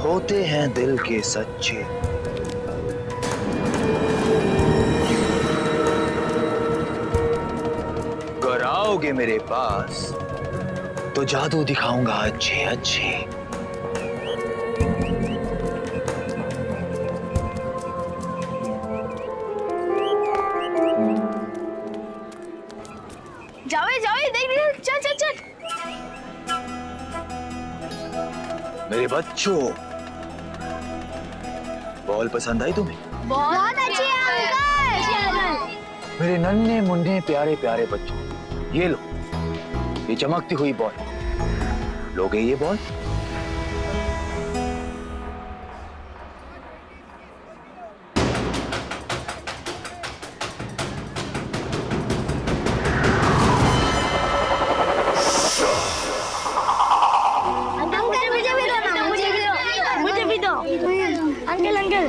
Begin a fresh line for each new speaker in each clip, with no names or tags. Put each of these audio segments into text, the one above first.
होते हैं दिल के सच्चे, अगर आओगे मेरे पास तो जादू दिखाऊंगा अच्छे अच्छे।
जावे जावे देख रही है, चल चल चल।
मेरे बच्चों, बॉल पसंद आई तुम्हें?
बहुत अच्छी है अंकल।
मेरे नन्हे मुन्ने प्यारे प्यारे बच्चों, ये लो, ये चमकती हुई बॉल। लोगे ये बॉल?
मुझे भी दो अंकल अंकल।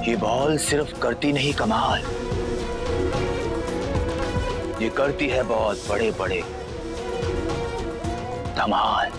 ये बॉल सिर्फ करती नहीं कमाल, ये करती है बहुत बड़े बड़े धमाल।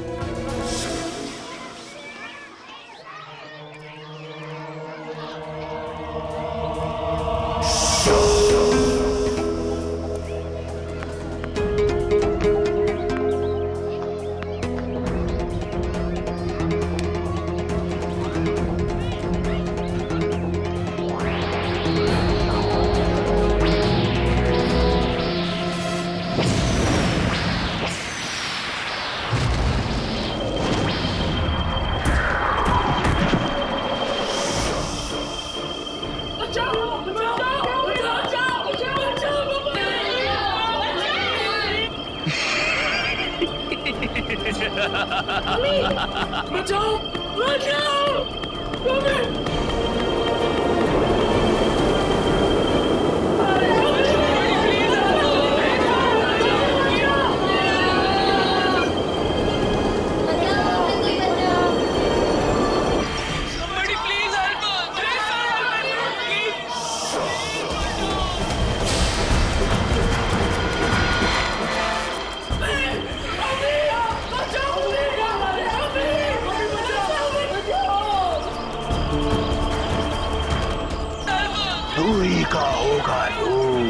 बचाओ बचाओ
दूरी का होगा दूर,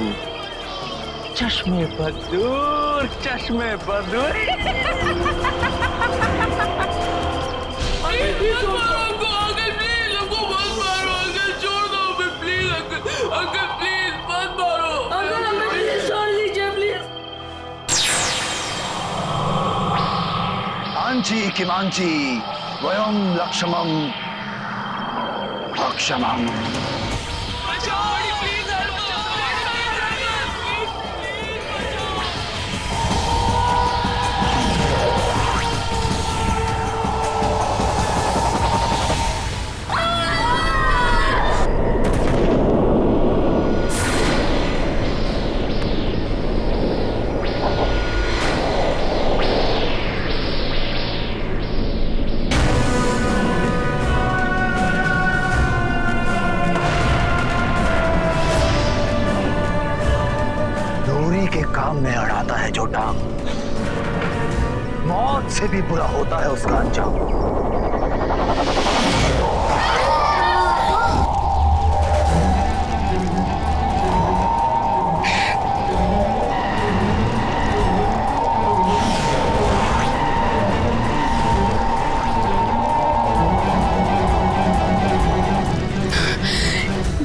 चश्मे पर दूर, चश्मे पर दूर। आंची किमांची वयम लक्ष्मम अक्षमम। के काम में अड़ाता है जो टांग, मौत से भी बुरा होता है उसका अंजाम।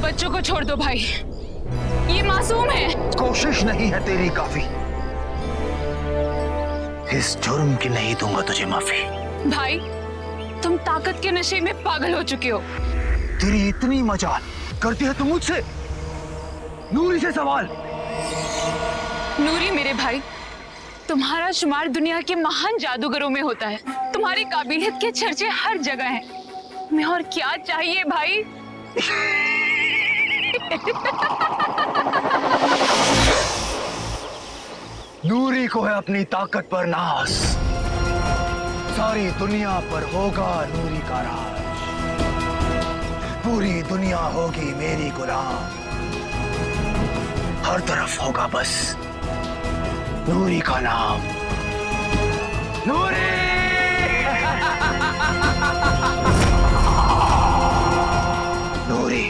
बच्चों को छोड़ दो भाई, ये मासूम है।
कोशिश नहीं है तेरी काफी, इस जुर्म की नहीं दूंगा तुझे माफी।
भाई तुम ताकत के नशे में पागल हो चुके हो।
तेरी इतनी मजाल करती है तुम मुझसे नूरी से सवाल।
नूरी मेरे भाई, तुम्हारा शुमार दुनिया के महान जादूगरों में होता है। तुम्हारी काबिलियत के चर्चे हर जगह हैं। मैं और क्या चाहिए भाई?
नूरी को है अपनी ताकत पर नाज, सारी दुनिया पर होगा नूरी का राज। पूरी दुनिया होगी मेरी गुलाम। हर तरफ होगा बस नूरी का नाम। नूरी नूरी।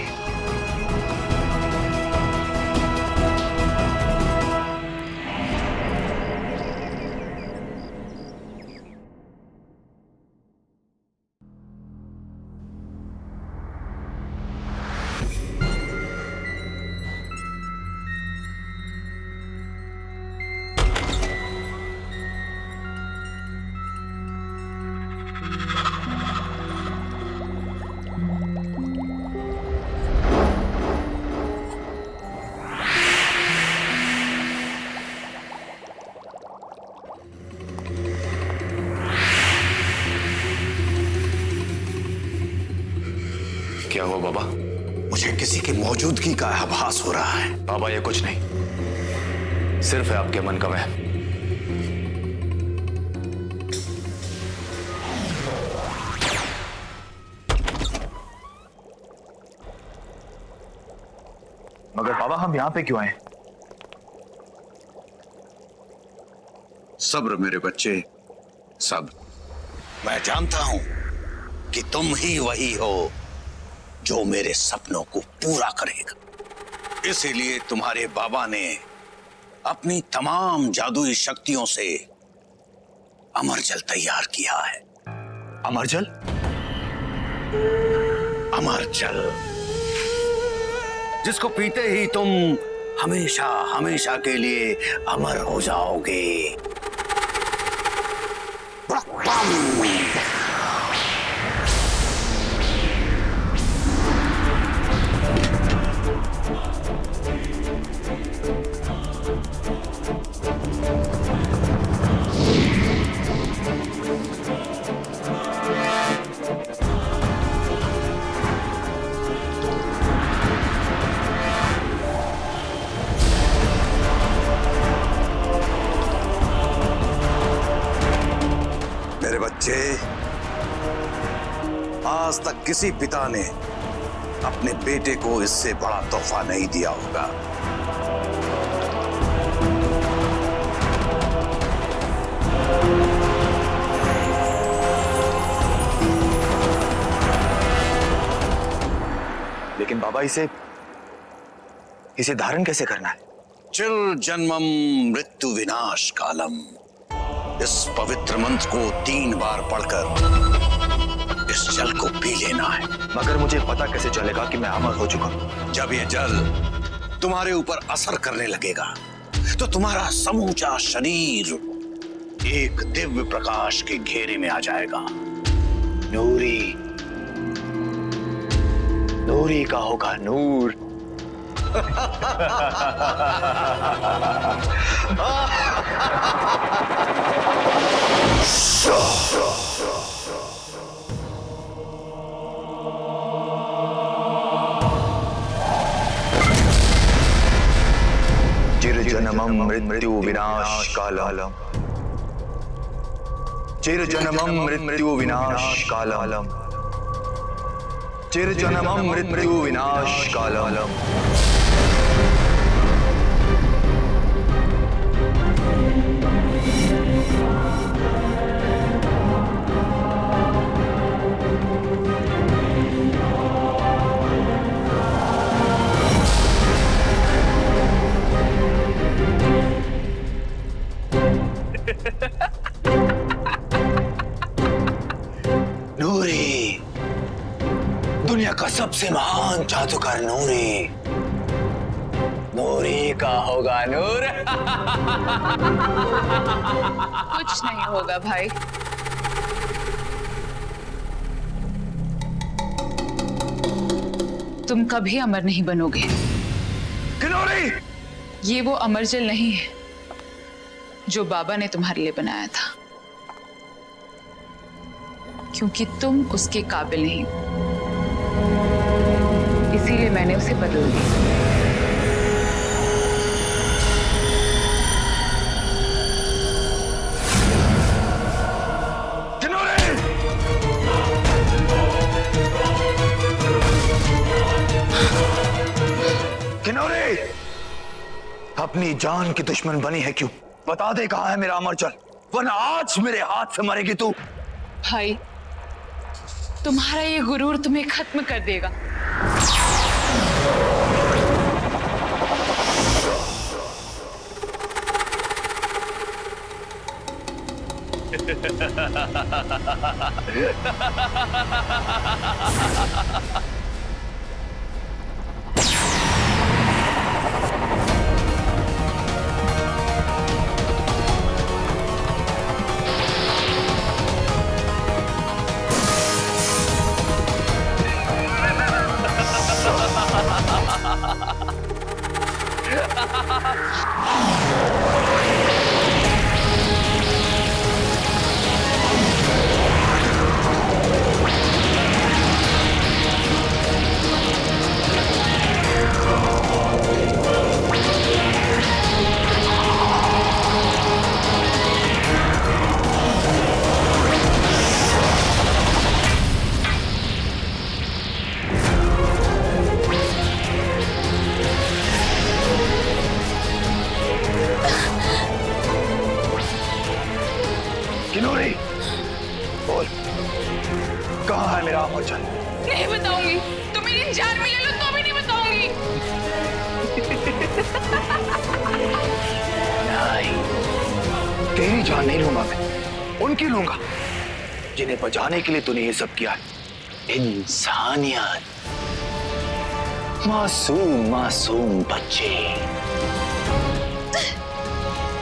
क्या हुआ बाबा?
मुझे किसी की मौजूदगी का आभास हो रहा है।
बाबा ये कुछ नहीं, सिर्फ है आपके मन का वहम।
मगर बाबा हम यहां पे क्यों आए?
सब्र मेरे बच्चे, सब्र। मैं जानता हूं कि तुम ही वही हो जो मेरे सपनों को पूरा करेगा। इसीलिए तुम्हारे बाबा ने अपनी तमाम जादुई शक्तियों से अमरजल तैयार किया है।
अमरजल?
अमरजल, जिसको पीते ही तुम हमेशा हमेशा के लिए अमर हो जाओगे। मेरे बच्चे, आज तक किसी पिता ने अपने बेटे को इससे बड़ा तोहफा नहीं दिया होगा।
लेकिन बाबा इसे धारण कैसे करना है?
चिर जन्मम मृत्यु विनाश कालम, इस पवित्र मंत्र को 3 बार पढ़कर इस जल को पी लेना है।
मगर मुझे पता कैसे चलेगा कि मैं अमर हो चुका हूं?
जब ये जल तुम्हारे ऊपर असर करने लगेगा तो तुम्हारा समूचा शरीर एक दिव्य प्रकाश के घेरे में आ जाएगा।
नूरी, नूरी का होगा नूर। चिर जन्मम मृत्यु विनाश कालम, चिर जन्मम मृत्यु विनाश कालम, चिर जन्मम मृत्यु विनाश कालम। नूरी, दुनिया का सबसे महान जादूगर नूरी। नूरी का होगा नूर।
कुछ नहीं होगा भाई। तुम कभी अमर नहीं बनोगे।
नूरी,
ये वो अमरजल नहीं है जो बाबा ने तुम्हारे लिए बनाया था, क्योंकि तुम उसके काबिल नहीं हो, इसीलिए मैंने उसे बदल दिया।
नूरी, अपनी जान की दुश्मन बनी है क्यों? बता दे कहां है मेरा अमरचल, वरना आज मेरे हाथ से मरेगी तू।
भाई, तुम्हारा ये गुरूर तुम्हें खत्म कर देगा।
किनूरी, बोल कहां है मेरा अमरचल?
नहीं बताऊंगी, तुम मेरी जान में ले लो तो भी नहीं बताऊंगी।
नहीं, तेरी जान नहीं लूंगा मैं, उनकी लूंगा जिन्हें बचाने के लिए तूने ये सब किया है। इंसानियत, मासूम मासूम बच्चे,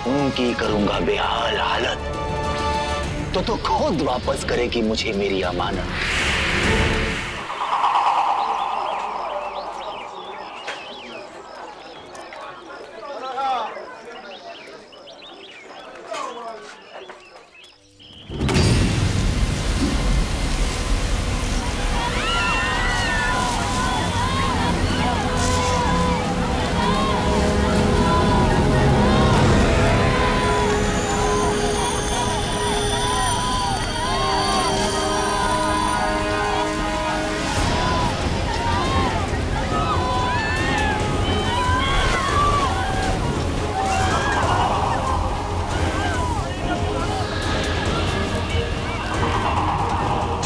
उनकी करूंगा बेहाल हालत, तो खुद वापस करेगी मुझे मेरी अमानत।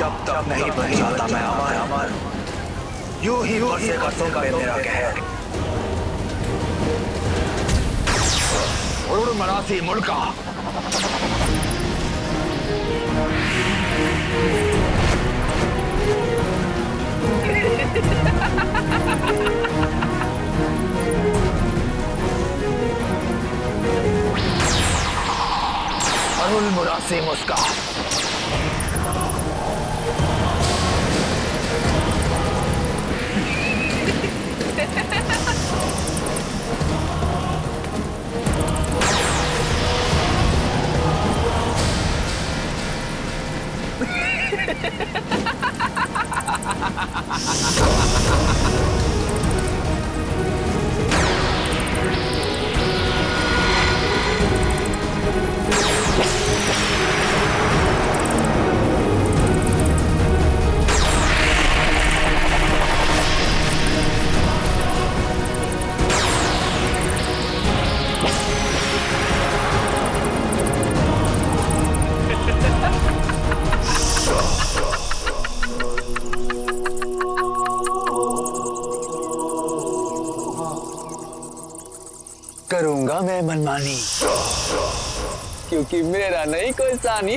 जब तक नहीं बन जाता मैं अमर अमर, यूं ही बसेगा तुम पे मेरा कहर। उड़ मरासी मुल्का, अरुल मुरासी मुस्का। करूंगा मैं मनमानी, क्योंकि मेरा नहीं कोई सानी।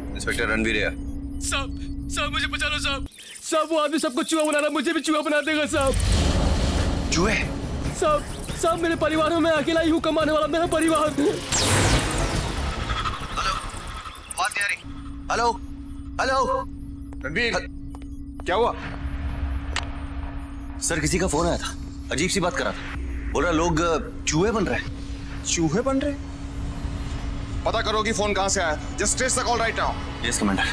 इंस्पेक्टर रणवीर है।
साहब, साहब मुझे बचा लो साहब। साहब वो आदमी सबको चूहा बना रहा, मुझे भी चूहा बना देगा साहब।
चूहे?
साहब, साहब मेरे परिवार में मैं अकेला ही हूँ कमाने वाला, मेरा परिवार।
हेलो हेलो
रणवीर, क्या हुआ?
सर, किसी का फोन आया था, अजीब सी बात कर रहा था, बोल रहा लोग चूहे बन रहे हैं।
चूहे बन रहे? पता करो कि फोन कहां से आया। Just trace the call right now.
Yes commander.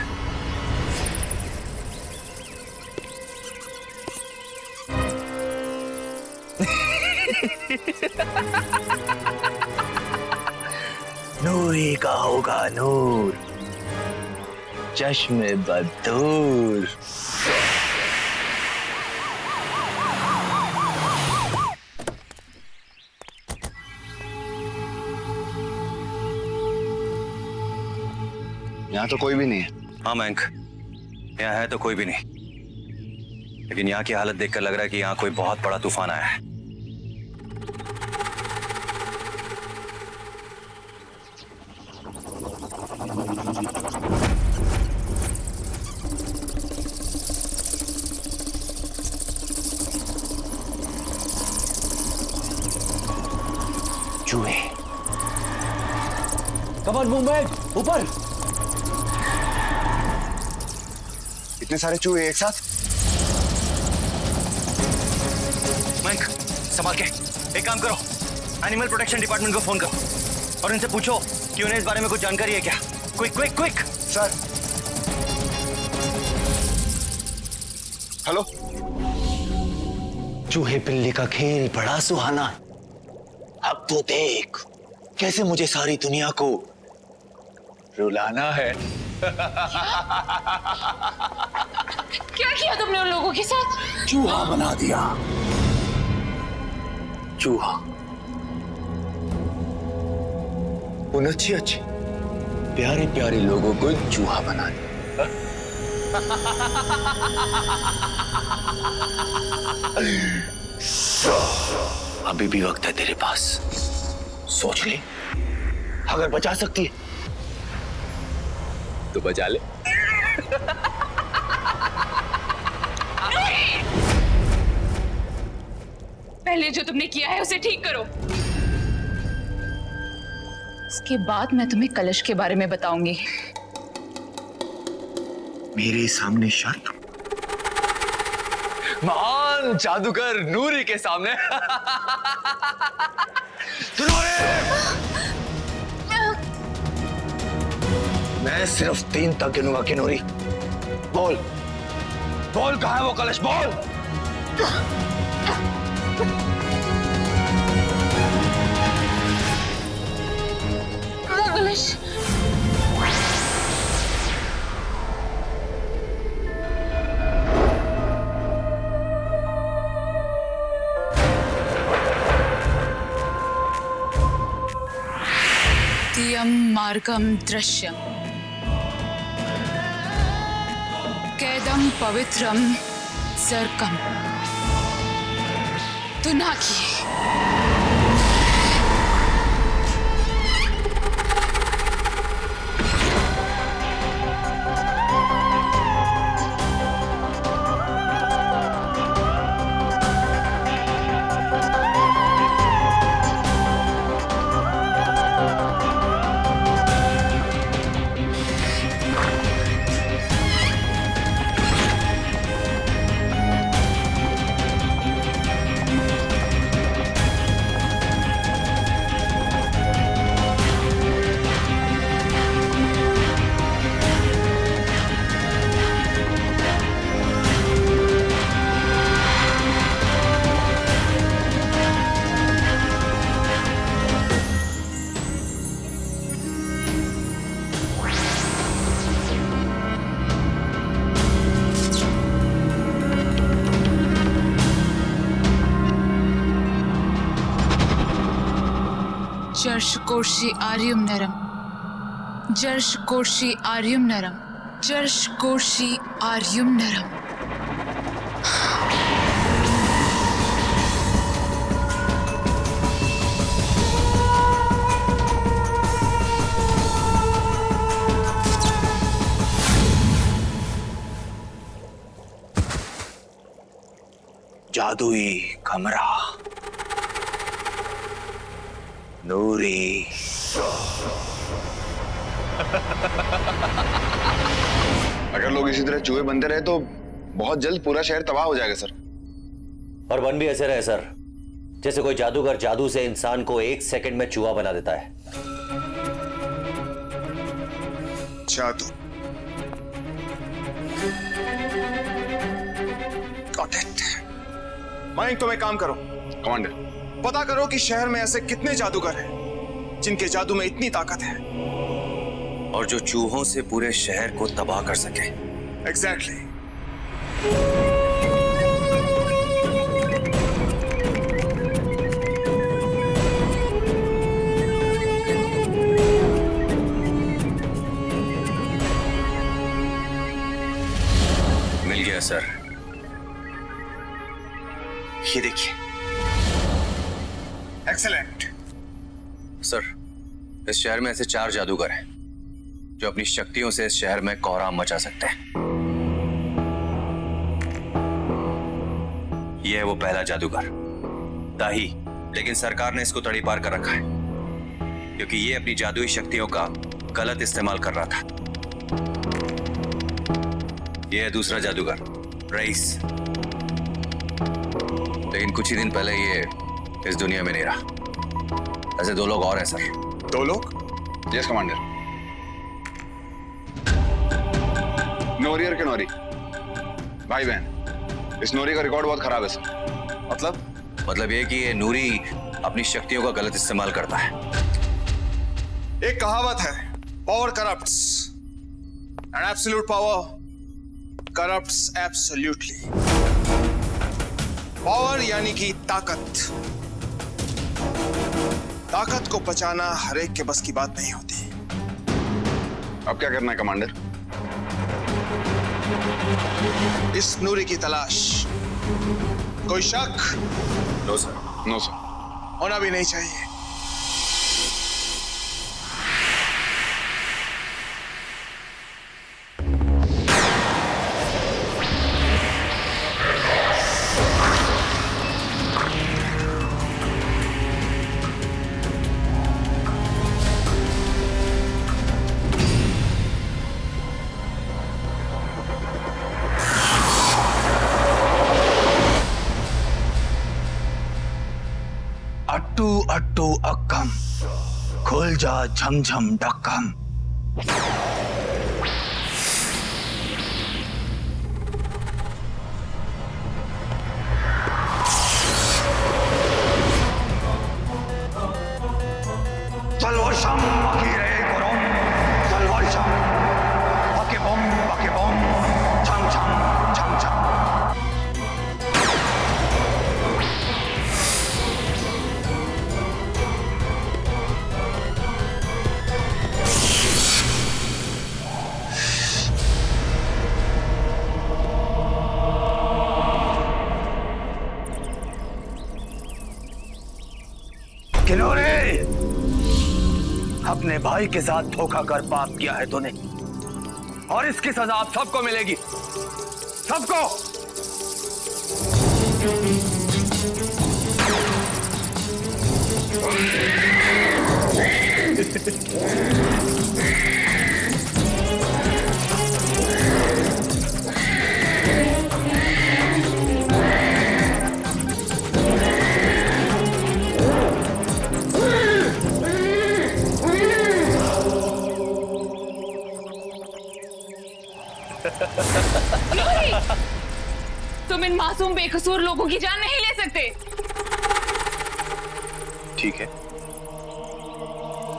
Noori का होगा नूर, चश्मे बदूर। यहाँ तो कोई भी नहीं है।
हाँ मयंक, यहाँ है तो कोई भी नहीं, लेकिन यहाँ की हालत देखकर लग रहा है कि यहाँ कोई बहुत बड़ा तूफान आया है।
चूहे।
कमान मूवमेंट, ऊपर।
इतने सारे चूहे एक साथ?
मयंक संभाल के, एक काम करो, एनिमल प्रोटेक्शन डिपार्टमेंट को फोन करो और इनसे पूछो कि उन्हें इस बारे में कुछ जानकारी है क्या। Quick quick quick.
Sir. Hello.
चूहे बिल्ली का खेल बड़ा सुहाना। अब तो देख कैसे मुझे सारी दुनिया को रुलाना है।
क्या किया तुमने उन लोगों के साथ?
चूहा बना दिया। चूहा। उन अच्छे अच्छे प्यारे प्यारे लोगों को चूहा बना दिया। अभी भी वक्त है तेरे पास, सोच ले। अगर बचा सकती है तो बचा ले।
पहले जो तुमने किया है उसे ठीक करो, उसके बाद मैं तुम्हें कलश के बारे में बताऊंगी।
मेरे सामने शर्त? महान जादूगर नूरी के सामने। मैं सिर्फ 3 तक गिनूंगा कि नूरी। बोल बोल, कहां है वो कलश? बोल।
कलश। तियं मार्गम दृश्यम कैदम पवित्रम सर्कम तुनाकी। जर्शकोशी आर्यम नरम, जर्शकोशी आर्यम नरम, जर्शकोशी आर्यम नरम।
जादुई कमरा। नूरी।
अगर लोग इसी तरह चूहे बनते रहे तो बहुत जल्द पूरा शहर तबाह हो जाएगा सर।
और बन भी ऐसे रहे सर, जैसे कोई जादूगर जादू से इंसान को 1 सेकंड में चूहा बना देता है।
जादू। Got it. मयंक, तुम एक काम करो कमांडर, पता करो कि शहर में ऐसे कितने जादूगर हैं जिनके जादू में इतनी ताकत है
और जो चूहों से पूरे शहर को तबाह कर सके।
एग्जैक्टली।
मिल गया सर। ये देखिए।
एक्सेलेंट।
सर, इस शहर में ऐसे 4 जादूगर हैं जो अपनी शक्तियों से इस शहर में कोहराम मचा सकते हैं। यह है वो पहला जादूगर, दाही। लेकिन सरकार ने इसको तड़ी पार कर रखा है क्योंकि ये अपनी जादुई शक्तियों का गलत इस्तेमाल कर रहा था। यह है दूसरा जादूगर, रईस। लेकिन कुछ ही दिन पहले ये इस दुनिया में नहीं रहा। ऐसे 2 लोग और हैं सर।
2 लोग?
Yes commander. नोरी और किनोरी भाई बहन। इस नोरी का रिकॉर्ड बहुत खराब है सर।
मतलब ये कि ये नूरी अपनी शक्तियों का गलत इस्तेमाल करता है।
एक कहावत है, power corrupts and absolute power corrupts absolutely. Power यानी कि ताकत। ताकत को बचाना हर एक के बस की बात नहीं होती।
अब क्या करना है कमांडर?
इस नूरी की तलाश। कोई शक?
No sir.
No sir.
होना भी नहीं चाहिए।
अट्टू अट्टू अक्कम, खुल जा झमझम ढक्कम। चलवर्षम अकीरे गुरुम, चलवर्षम अकिबुम अकिबुम, छम छम छम छम। किनोरे, अपने भाई के साथ धोखा कर पाप किया है तूने, और इसकी सजा आप सबको मिलेगी, सबको।
तुम इन मासूम बेकसूर लोगों की जान नहीं ले सकते।
ठीक है,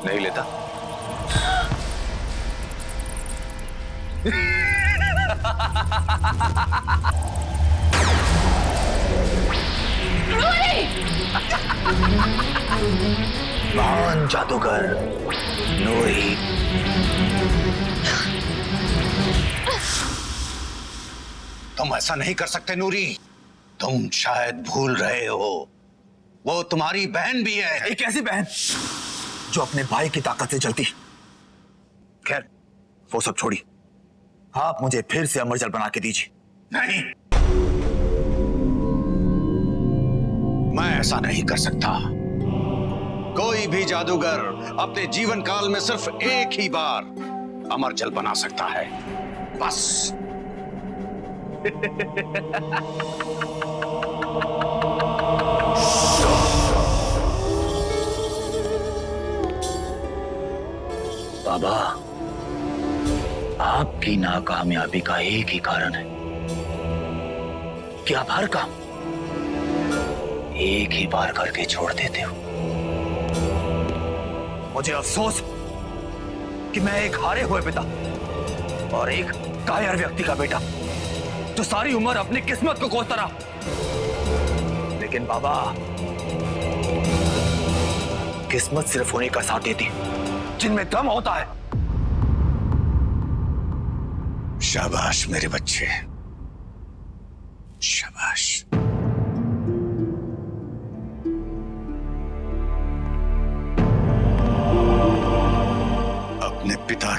नहीं लेता। महान जादूगर नूरी,
तुम ऐसा नहीं कर सकते नूरी। तुम शायद भूल रहे हो, वो तुम्हारी बहन भी है।
एक ऐसी बहन जो अपने भाई की ताकत से चलती। खैर, वो सब छोड़ी, आप मुझे फिर से अमरजल बना के दीजिए।
नहीं, मैं ऐसा नहीं कर सकता। कोई भी जादूगर अपने जीवन काल में सिर्फ एक ही बार अमरजल बना सकता है, बस।
बाबा, आपकी नाकामयाबी का एक ही कारण है कि आप हर काम एक ही बार करके छोड़ देते हो। मुझे अफसोस कि मैं एक हारे हुए पिता और एक कायर व्यक्ति का बेटा जो सारी उम्र अपनी किस्मत को कोसता रहा। लेकिन बाबा, किस्मत सिर्फ उन्हीं का साथ देती जिनमें दम होता है।
शाबाश मेरे बच्चे,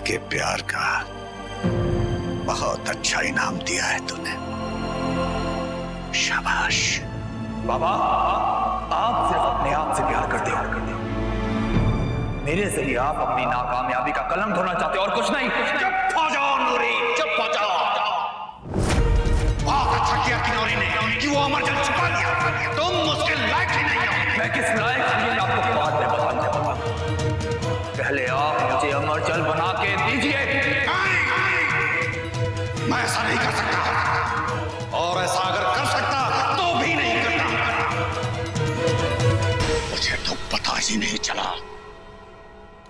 के प्यार का बहुत अच्छा इनाम दिया है तूने। शाबाश।
बाबा, आप सिर्फ अपने आप से प्यार करते हो। मेरे जरिए आप अपनी नाकामयाबी का कलम धोना चाहते हो और कुछ नहीं।
चुप हो जाओ नूरी, चुप हो जाओ। बहुत अच्छा किया कि नूरी ने कि वो अमर जल छुपा लिया। तुम उसके लायक ही नहीं हो।
मैं किस लायक हूं ये आपको बाद में बताऊंगा। पहले आप मुझे अमर जल बना के दीजिए।
मैं ऐसा नहीं कर सकता, और ऐसा अगर कर सकता तो भी नहीं करता। मुझे तो पता ही नहीं चला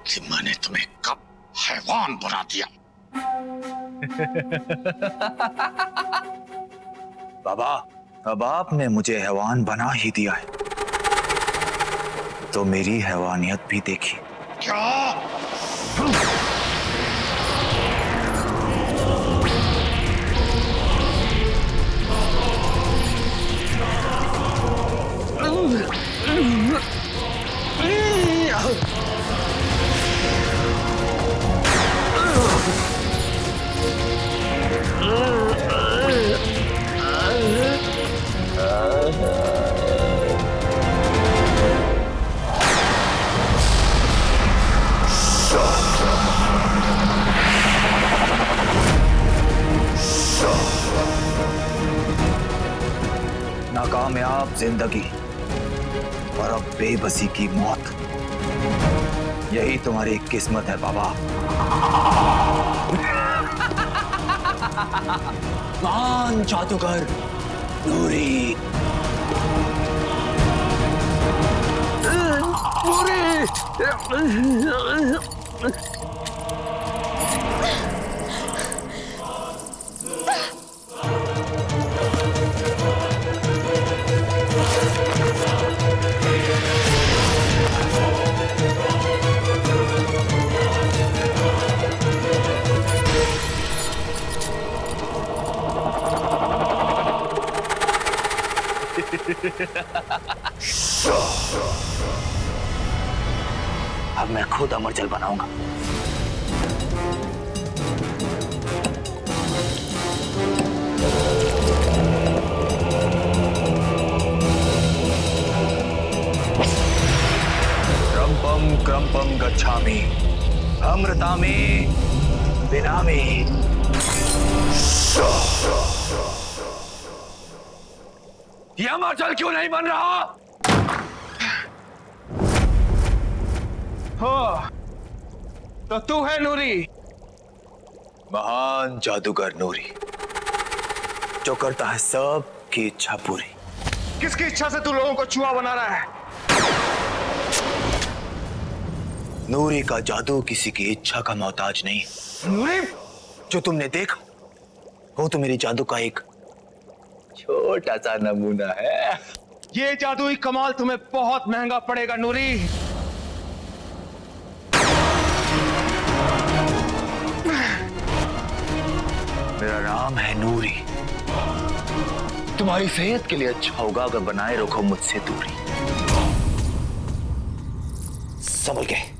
कि मैंने तुम्हें कब हैवान बना दिया।
बाबा, अब आपने मुझे हैवान बना ही दिया है, तो मेरी हैवानियत भी देखिए।
क्या?
नाकामयाब जिंदगी और अब बेबसी की मौत, यही तुम्हारी किस्मत है बाबा। महान जादूगर नूरी। अब मैं खुद अमर जल बनाऊंगा। क्रम्पम क्रम्पम गच्छामि अमृतामि विनामि। ये अमर जल क्यों नहीं बन रहा? हो तो तू है नूरी, महान जादूगर नूरी, जो करता है सब की इच्छा पूरी।
किसकी इच्छा से तू लोगों को चूहा बना रहा है?
नूरी का जादू किसी की इच्छा का मोहताज नहीं।
नूरी,
जो तुमने देखा वो तो मेरी जादू का एक छोटा सा नमूना है।
ये जादुई कमाल तुम्हें बहुत महंगा पड़ेगा नूरी।
मेरा नाम है नूरी। तुम्हारी सेहत के लिए अच्छा होगा अगर बनाए रखो मुझसे दूरी। समझ गए?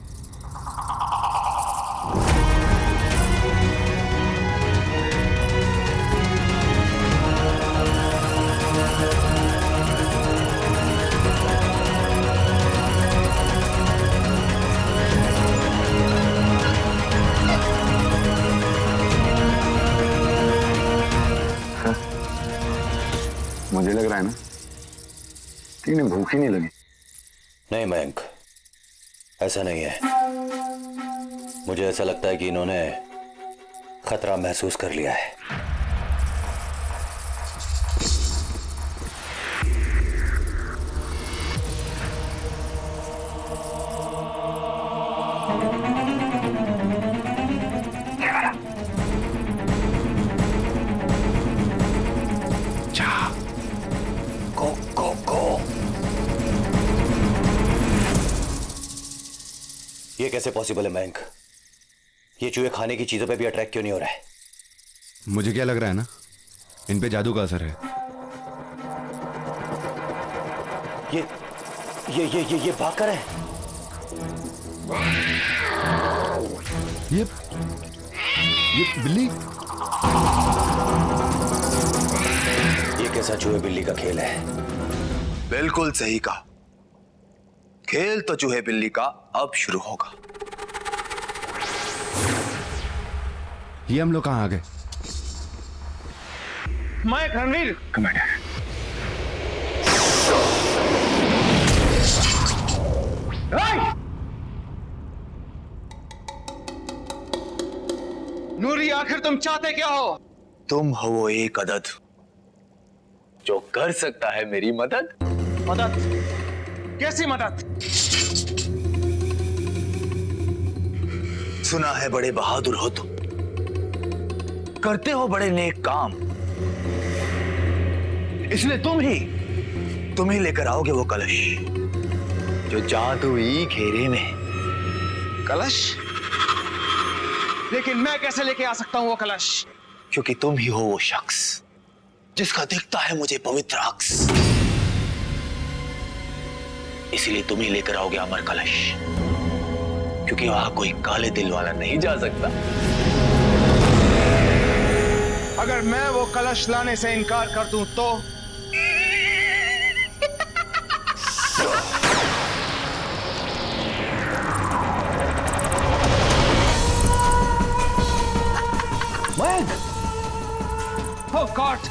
मुझे लग रहा है ना कि इन्हें भूख ही नहीं लगी।
नहीं मयंक, ऐसा नहीं है। मुझे ऐसा लगता है कि इन्होंने खतरा महसूस कर लिया है। ये कैसे पॉसिबल है मयंक? ये चूहे खाने की चीजों पे भी अट्रैक्ट क्यों नहीं हो रहा है?
मुझे क्या लग रहा है ना, इन पे जादू का असर है।
ये भाकर है।
ये बिल्ली
ये कैसा चूहे बिल्ली का खेल है?
बिल्कुल सही कहा। खेल तो चूहे बिल्ली का अब शुरू होगा।
ये हम लोग कहाँ आ गए?
मैं रणवीर कमांडर। नूरी, आखिर तुम चाहते क्या हो?
तुम हो वो एक अदद जो कर सकता है मेरी मदद।
मदद? कैसी मदद?
सुना है बड़े बहादुर हो तुम, करते हो बड़े नेक काम, इसलिए तुम ही लेकर आओगे वो कलश जो जादुई घेरे में।
कलश? लेकिन मैं कैसे लेके आ सकता हूं वो कलश?
क्योंकि तुम ही हो वो शख्स जिसका दिखता है मुझे पवित्र अक्स, इसीलिए तुम ही लेकर आओगे अमर कलश, क्योंकि वहां कोई काले दिल वाला नहीं जा सकता।
अगर मैं वो कलश लाने से इनकार कर दूं तो? Oh God!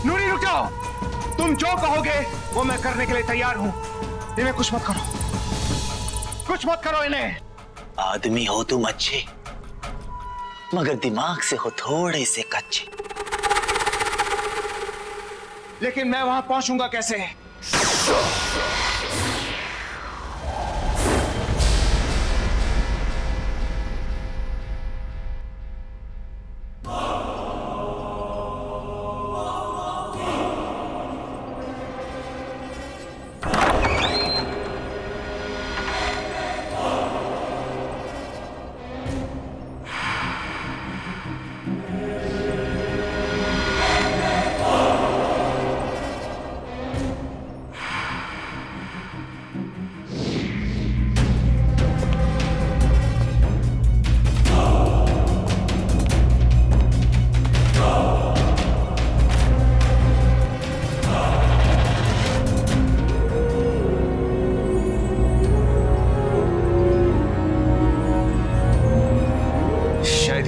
नूरी रुक जाओ। तुम जो कहोगे वो मैं करने के लिए तैयार हूं। इन्हें कुछ मत करो, कुछ मत करो इन्हें।
आदमी हो तुम अच्छे, मगर दिमाग से हो थोड़े से कच्चे।
लेकिन मैं वहां पहुंचूंगा कैसे?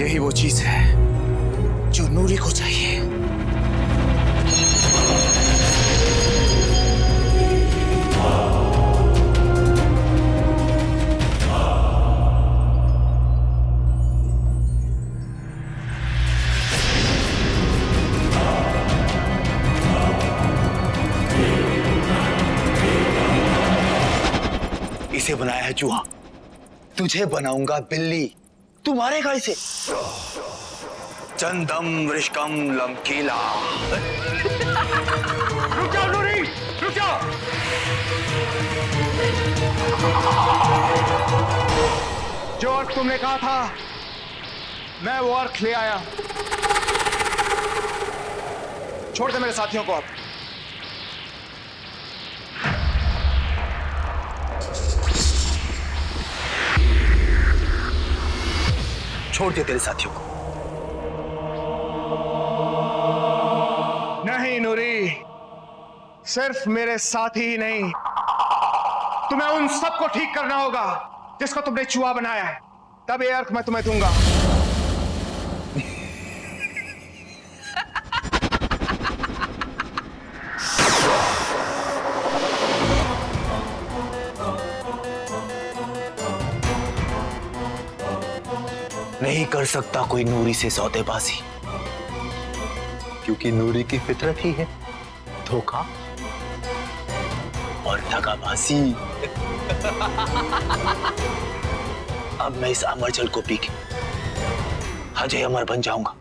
यही वो चीज है जो नूरी को चाहिए।
इसे बनाया है चूहा, तुझे बनाऊंगा बिल्ली, तू मारेगा इसे। चंदम वृषकम लमकीला।
रुक जाओ नूरी, रुक जाओ। जो अर्थ तुमने कहा था मैं वो अर्थ ले आया। छोड़ दे मेरे साथियों को अब।
छोड़ दे तेरे साथियों को।
नहीं नूरी, सिर्फ मेरे साथी ही नहीं, तुम्हें उन सबको ठीक करना होगा जिसको तुमने चूहा बनाया है। तब ये अर्थ मैं तुम्हें दूंगा।
नहीं कर सकता कोई नूरी से सौदेबाजी, क्योंकि नूरी की फितरत ही है धोखा और दगाबाजी। अब मैं इस अमर जल को पी के अजय अमर बन जाऊंगा,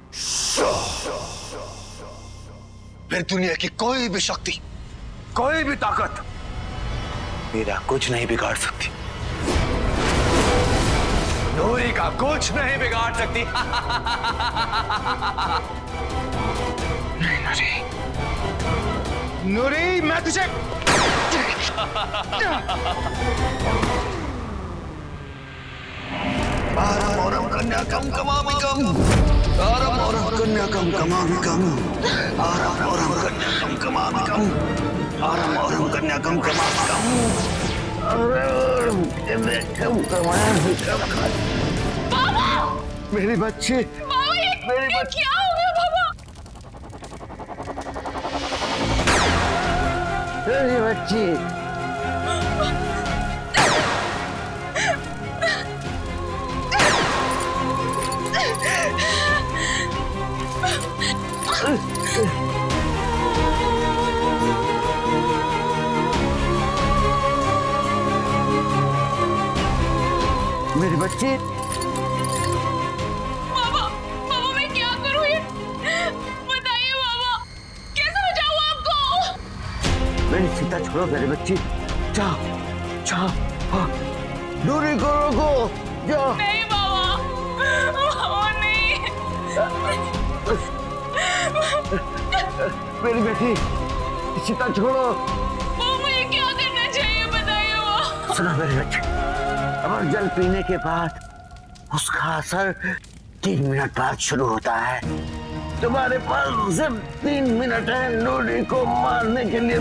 फिर दुनिया की कोई भी शक्ति, कोई भी ताकत मेरा कुछ नहीं बिगाड़ सकती। नूरी का कुछ नहीं बिगाड़ सकती।
नहीं नूरी, नूरी मैं तुझे
आरम औरम कन्याकम कमामिकम आरम औरम कन्याकम कमामिकम आरम औरम कन्याकम कमामिकम आरम औरम कन्याकम कमामिकम आरम कन्याकम कमामिकम। मेरी बच्ची, मेरी बच्ची,
क्या हो गया बाबा?
मेरी बच्ची। मेरी बच्ची।
बाबा, बाबा मैं क्या करूं ये? बताइए बाबा, कैसे बचाऊं आपको?
मेरी चिंता छोड़ो मेरी बच्ची, जाओ जाओ, हाँ, दूरी को रोको, जाओ।
नहीं बाबा, बाबा नहीं।
मेरी बेटी, चिंता छोड़ो।
बाबा मुझे क्या करना चाहिए बताइए बाबा।
सुनो मेरी बच्ची, अमर जल पीने के बाद उसका असर 3 मिनट बाद शुरू होता है। तुम्हारे पास सिर्फ 3 मिनट है नूरी को मारने के लिए।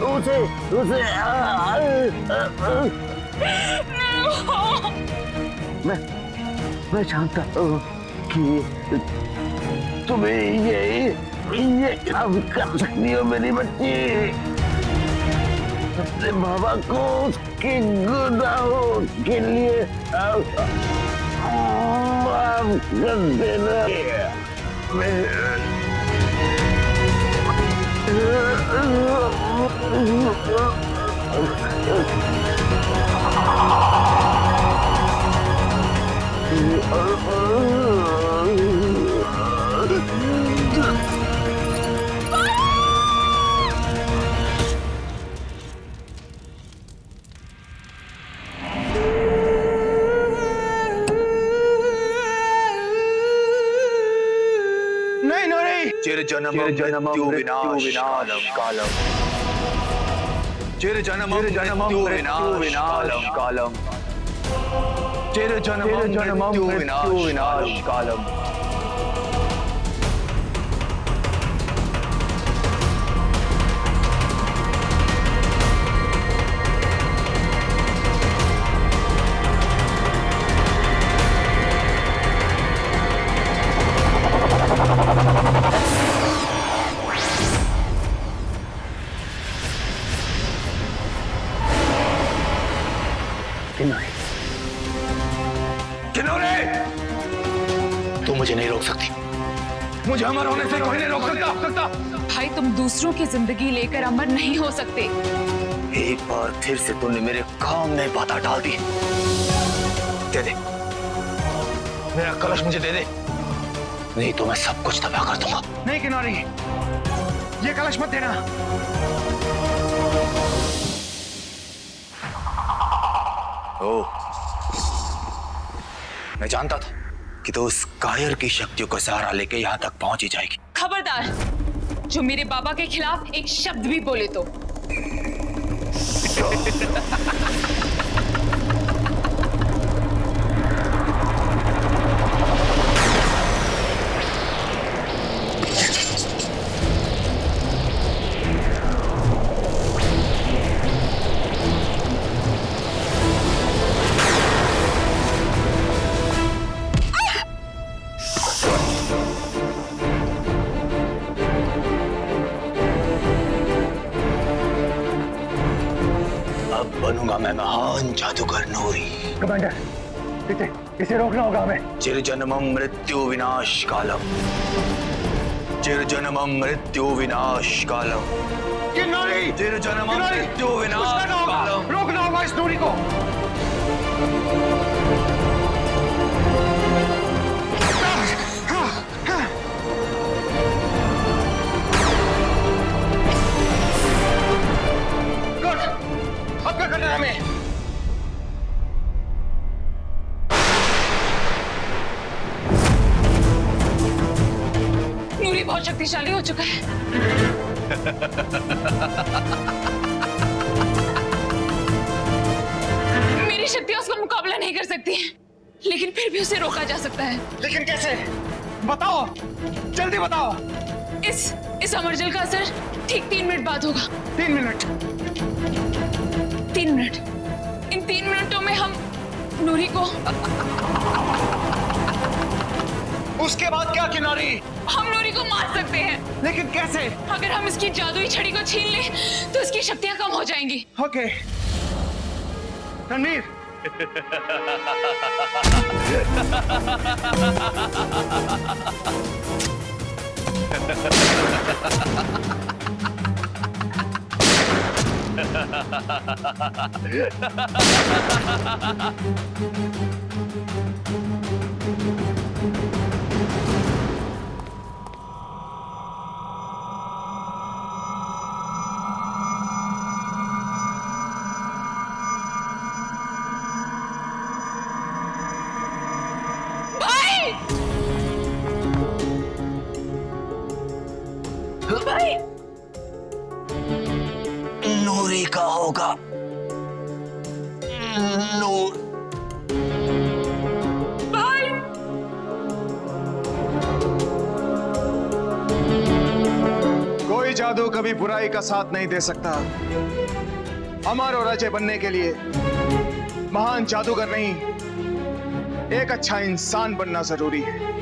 उसे उसे मैं जानता हूँ कि तुम्हें ये काम कर सकती हो मेरी बच्ची। अपने बाबा को उसके गुनाहों के लिए माफ कर देना।
नहीं नूरी।
चिर जन्म मृत्यु विनाश कालम चिर जन्म मृत्यु विनाश कालम चिर जन्म मृत्यु विनाश कालम। किन्नौरे, तू मुझे नहीं रोक सकती। मुझे अमर होने से कोई नहीं रोक सकता।
भाई तुम दूसरों की जिंदगी लेकर अमर नहीं हो सकते।
एक बार फिर से तूने मेरे काम में बाधा डाल दी। दे दे मेरा कलश, मुझे दे दे, नहीं तो मैं सब कुछ तबाह कर दूंगा।
नहीं किन्नौरी, ये कलश मत देना।
ओह, मैं जानता था कि तो उस कायर की शक्तियों को सहारा लेके यहां तक पहुंच ही जाएगी।
खबरदार, जो मेरे बाबा के खिलाफ एक शब्द भी बोले तो।
बनूंगा मैं महान जादूगर नूरी।
कमांडर, इसे रोकना होगा हमें।
चिर जन्मम मृत्यु विनाश कालम चिर जन्मम मृत्यु विनाश कालम
किन्नौरी,
चिर जन्मम मृत्यु विनाश कालम।
रोकना होगा इस नूरी को। अब क्या करना है हमें?
नूरी बहुत शक्तिशाली हो चुका है। मेरी शक्तियां उसका मुकाबला नहीं कर सकती। लेकिन फिर भी उसे रोका जा सकता है।
लेकिन कैसे? बताओ, जल्दी बताओ।
इस अमरजल का असर ठीक 3 मिनट बाद होगा।
3 मिनट?
3 मिनट। इन 3 मिनटों में हम नूरी को,
उसके बाद क्या किनारी?
हम नूरी को मार सकते हैं।
लेकिन कैसे?
अगर हम इसकी जादुई छड़ी को छीन लें तो इसकी शक्तियां कम हो जाएंगी।
ओके रणवीर,
नूरी का होगा। नूर।
भाई,
कोई जादू कभी बुराई का साथ नहीं दे सकता। अमर और अजय बनने के लिए महान जादूगर नहीं, एक अच्छा इंसान बनना जरूरी है।